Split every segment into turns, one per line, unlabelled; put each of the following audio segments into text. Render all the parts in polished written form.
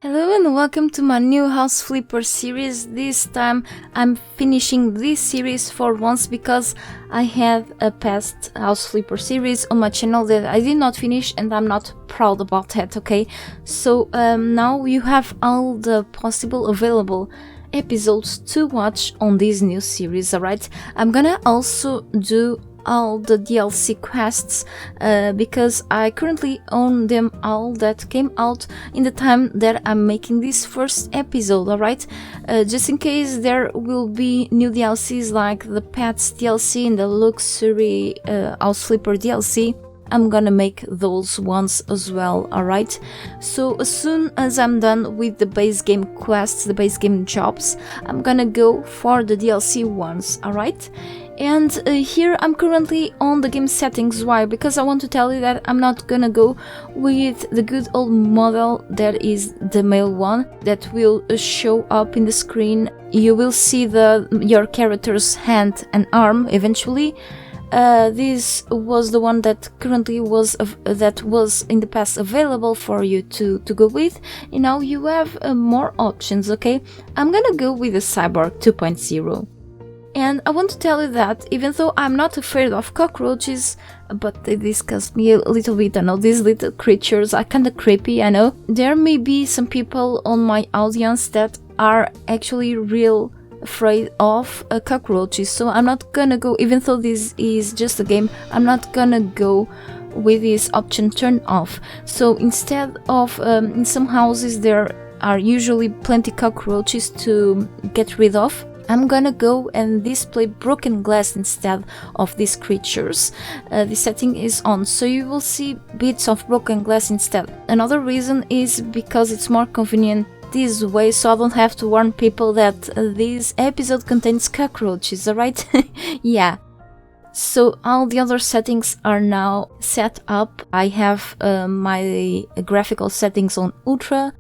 Hello and welcome to my new House Flipper series. This time I'm finishing this series for once because I had a past House Flipper series on my channel that I did not finish and I'm not proud about that, okay? So now you have all the possible available episodes to watch on this new series, alright? I'm gonna also do all the DLC quests because I currently own them all that came out in the time that I'm making this first episode, alright? Just in case there will be new DLCs like the Pets DLC and the Luxury House Flipper DLC, I'm gonna make those ones as well, alright? So as soon as I'm done with the base game quests, the base game jobs, I'm gonna go for the DLC ones, alright? And here I'm currently on the game settings. Why? Because I want to tell you that I'm not gonna go with the good old model that is the male one that will show up in the screen. You will see your character's hand and arm eventually. This was the one that currently was in the past available for you to go with, and now you have more options, okay? I'm gonna go with the Cyborg 2.0. And I want to tell you that even though I'm not afraid of cockroaches, but they disgust me a little bit, I know these little creatures are kinda creepy, I know. There may be some people on my audience that are actually real afraid of cockroaches, so I'm not gonna go, even though this is just a game, I'm not gonna go with this option turned off. So instead of, in some houses there are usually plenty cockroaches to get rid of, I'm gonna go and display broken glass instead of these creatures. The setting is on, so you will see bits of broken glass instead. Another reason is because it's more convenient this way, so I don't have to warn people that this episode contains cockroaches, alright? Yeah. So all the other settings are now set up. I have my graphical settings on Ultra.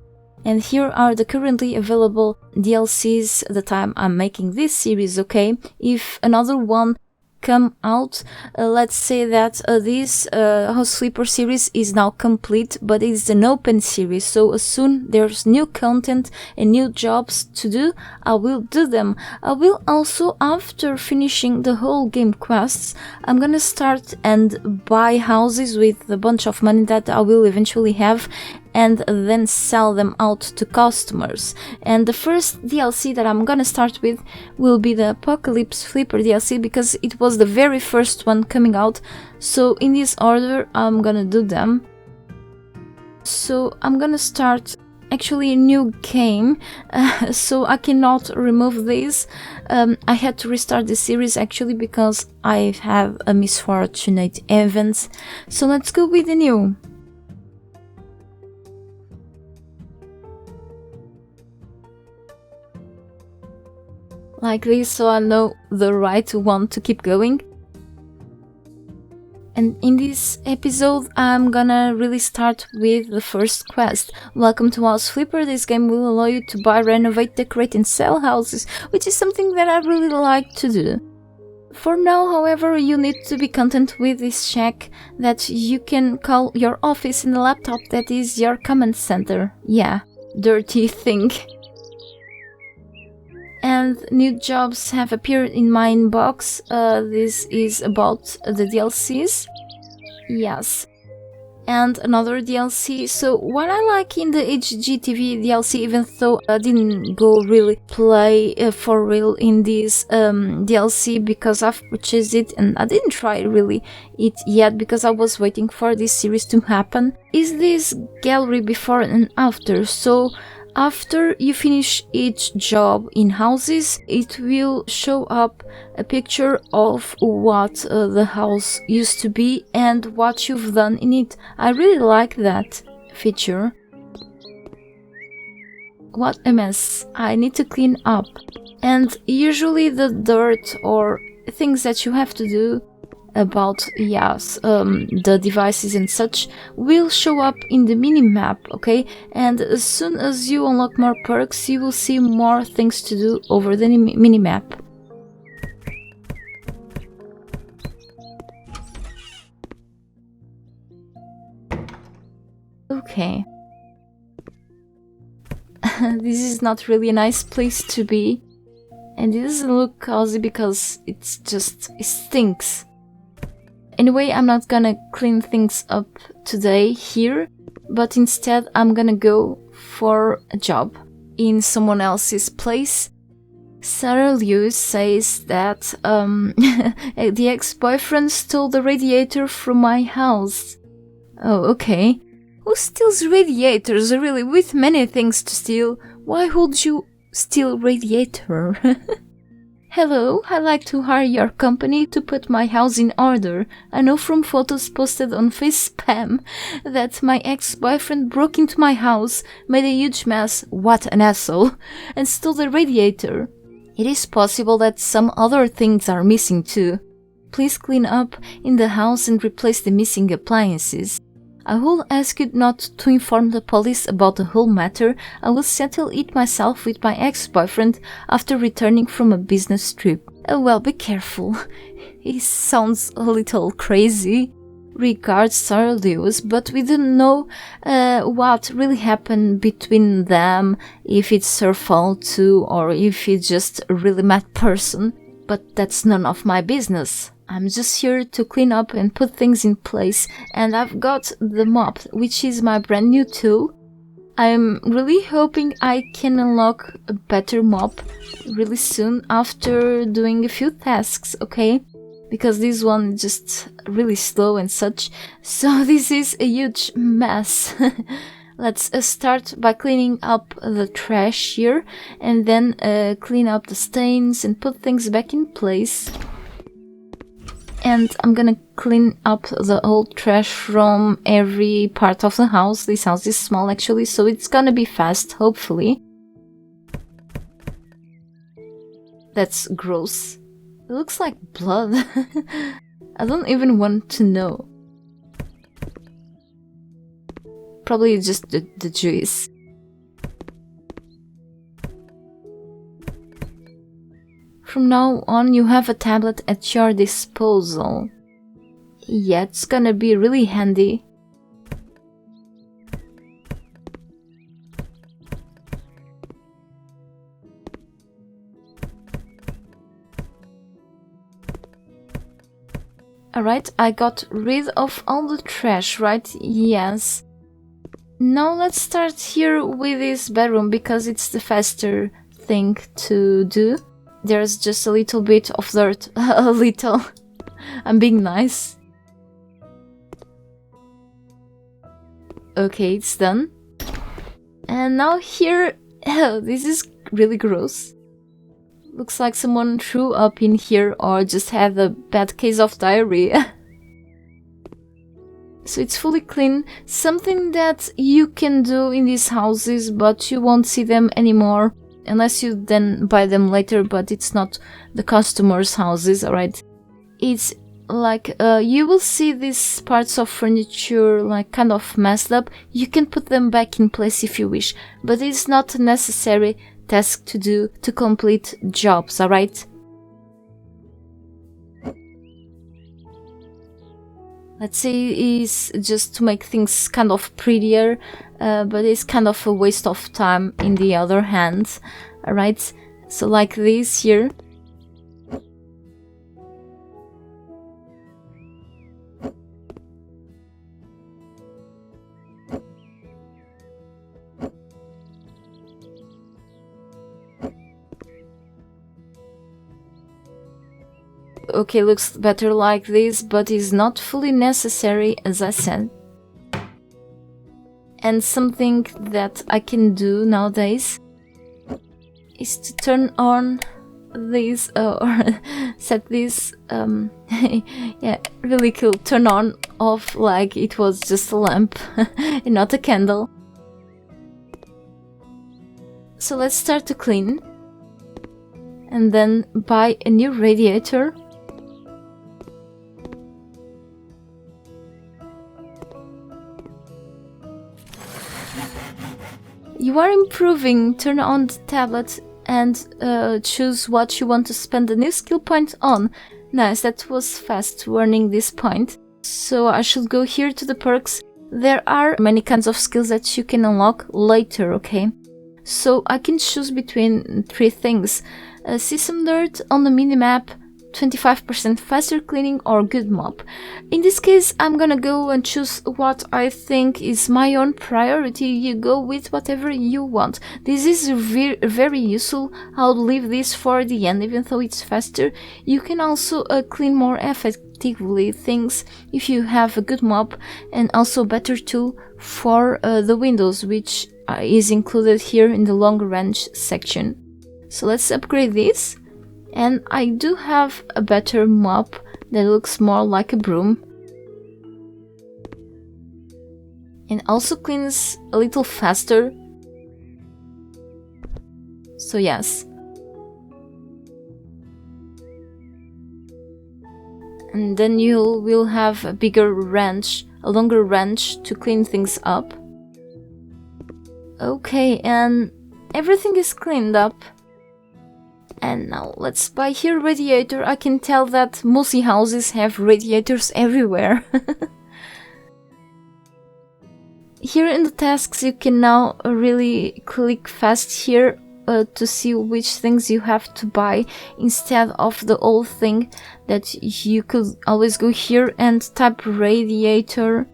And here are the currently available DLCs the time I'm making this series, okay? If another one come out, let's say that this House Flipper series is now complete, but it's an open series, so as soon there's new content and new jobs to do, I will do them. I will also, after finishing the whole game quests, I'm gonna start and buy houses with a bunch of money that I will eventually have, and then sell them out to customers. And the first DLC that I'm gonna start with will be the Apocalypse Flipper DLC because it was the very first one coming out. So in this order I'm gonna do them. So I'm gonna start actually a new game, so I cannot remove this. I had to restart the series actually because I have a misfortunate event. So let's go with the new. Like this, so I know the right one to keep going. And in this episode I'm gonna really start with the first quest. Welcome to House Flipper. This game will allow you to buy, renovate, decorate and sell houses, which is something that I really like to do. For now, however, you need to be content with this shack that you can call your office and the laptop that is your command center. Yeah, dirty thing. And new jobs have appeared in my inbox. This is about the DLCs. Yes. And another DLC. So what I like in the HGTV DLC, even though I didn't go really play for real in this DLC because I've purchased it and I didn't try really it yet because I was waiting for this series to happen, is this gallery before and after. So after you finish each job in houses, it will show up a picture of what the house used to be and what you've done in it. I really like that feature. What a mess. I need to clean up. And usually the dirt or things that you have to do about the devices and such will show up in the mini-map, okay? And as soon as you unlock more perks, you will see more things to do over the mini-map. Okay. This is not really a nice place to be. And it doesn't look cozy because it stinks. Anyway, I'm not gonna clean things up today here, but instead I'm gonna go for a job in someone else's place. Sarah Lewis says that the ex-boyfriend stole the radiator from my house. Oh, okay. Who steals radiators, really? With many things to steal. Why would you steal radiator? Hello, I'd like to hire your company to put my house in order. I know from photos posted on FaceSpam that my ex-boyfriend broke into my house, made a huge mess, what an asshole, and stole the radiator. It is possible that some other things are missing too. Please clean up in the house and replace the missing appliances. I will ask you not to inform the police about the whole matter. I will settle it myself with my ex-boyfriend after returning from a business trip. Oh well, be careful. He sounds a little crazy. Regards, Sarah Lewis, but we don't know what really happened between them, if it's her fault too, or if he's just a really mad person. But that's none of my business. I'm just here to clean up and put things in place, and I've got the mop, which is my brand new tool. I'm really hoping I can unlock a better mop really soon after doing a few tasks, okay? Because this one is just really slow and such, so this is a huge mess. Let's start by cleaning up the trash here, and then clean up the stains and put things back in place. And I'm gonna clean up the old trash from every part of the house. This house is small actually, so it's gonna be fast, hopefully. That's gross. It looks like blood. I don't even want to know. Probably just the juice. From now on, you have a tablet at your disposal. Yeah, it's gonna be really handy. Alright, I got rid of all the trash, right? Yes. Now let's start here with this bedroom because it's the faster thing to do. There's just a little bit of dirt. A little. I'm being nice. Okay, it's done. And now here... Oh, this is really gross. Looks like someone threw up in here or just had a bad case of diarrhea. So it's fully clean. Something that you can do in these houses, but you won't see them anymore. Unless you then buy them later, but it's not the customers' houses, alright? It's like, you will see these parts of furniture like kind of messed up. You can put them back in place if you wish, but it's not a necessary task to do to complete jobs, alright? Let's say it's just to make things kind of prettier, but it's kind of a waste of time in the other hand, alright? So like this here. Okay, looks better like this, but is not fully necessary, as I said. And something that I can do nowadays is to turn on this, or set this, yeah, really cool, turn on, off, like it was just a lamp, and not a candle. So let's start to clean, and then buy a new radiator. You are improving. Turn on the tablet and choose what you want to spend a new skill point on. Nice, that was fast earning this point. So I should go here to the perks. There are many kinds of skills that you can unlock later, okay? So I can choose between 3 things. See some dirt on the minimap, 25% faster cleaning, or good mop. In this case, I'm gonna go and choose what I think is my own priority. You go with whatever you want. This is very useful. I'll leave this for the end, even though it's faster. You can also clean more effectively things if you have a good mop, and also better tool for the windows, which is included here in the long range section. So let's upgrade this. And I do have a better mop that looks more like a broom. And also cleans a little faster. So yes. And then you will have a bigger wrench, a longer wrench to clean things up. Okay, and everything is cleaned up. And now let's buy here Radiator. I can tell that multi-houses have radiators everywhere. Here in the tasks you can now really click fast here to see which things you have to buy, instead of the old thing that you could always go here and type Radiator,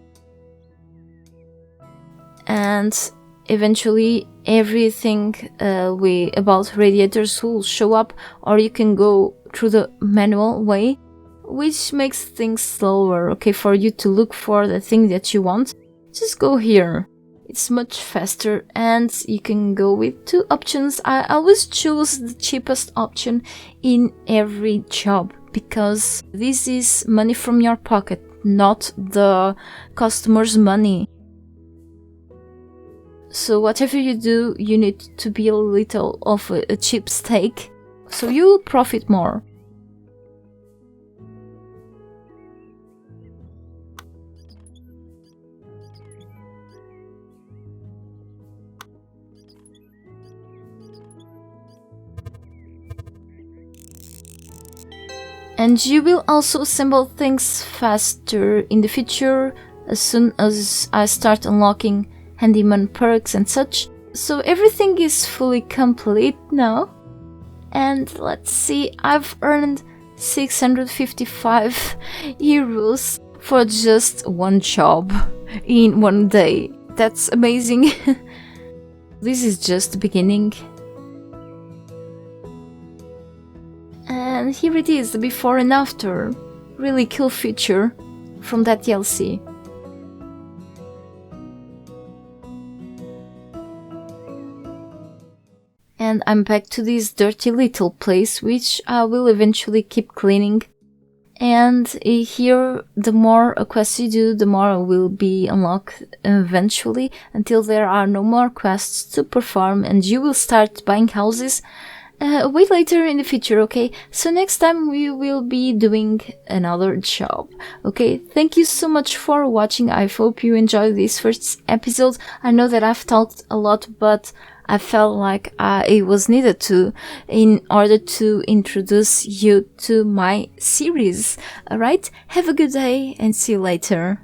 and eventually everything about radiators will show up, or you can go through the manual way, which makes things slower. Okay, for you to look for the thing that you want, just go here. It's much faster, and you can go with 2 options. I always choose the cheapest option in every job, because this is money from your pocket, not the customer's money. So whatever you do, you need to be a little of a cheap steak, so you will profit more. And you will also assemble things faster in the future, as soon as I start unlocking handyman perks and such. So everything is fully complete now. And let's see, I've earned 655 euros for just one job in one day. That's amazing. This is just the beginning. And here it is, the before and after. Really cool feature from that DLC. And I'm back to this dirty little place, which I will eventually keep cleaning. And here, the more quests you do, the more will be unlocked eventually, until there are no more quests to perform and you will start buying houses way later in the future, okay? So next time we will be doing another job, okay? Thank you so much for watching. I hope you enjoyed this first episode. I know that I've talked a lot, but I felt like it was needed to, in order to introduce you to my series. Alright, have a good day and see you later.